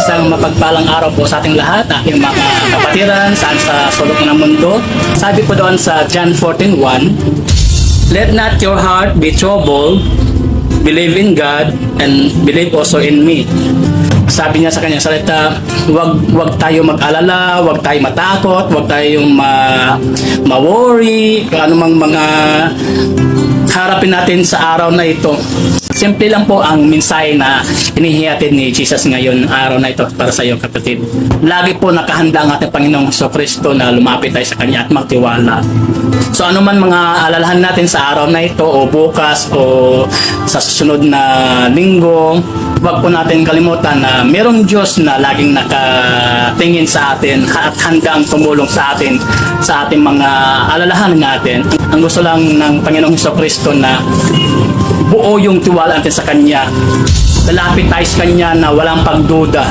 Isang mapagpalang araw po sa ating lahat, aking mga kapatiran, saan sa sulok ng mundo. Sabi po doon sa John 14:1, "Let not your heart be troubled, believe in God and believe also in me." Sabi niya sa kanyang salita, wag tayo mag-alala, wag tayo matakot, wag tayong ma-worry, kung anumang mga harapin natin sa araw na ito. Simple lang po ang mensahe na inihihatid ni Jesus ngayon araw na ito para sa iyo, kapatid. Lagi po nakahanda ang ating Panginoong Jesucristo na lumapit tayo sa Kanya at magtiwala. So ano man mga alalahan natin sa araw na ito o bukas o sa susunod na linggo, huwag po natin kalimutan na mayroong Diyos na laging nakatingin sa atin at handang tumulong sa atin sa ating mga alalahan natin. Ang gusto lang ng Panginoong Jesucristo na buo yung tiwala natin sa Kanya. Lalapit tayo sa Kanya na walang pagduda.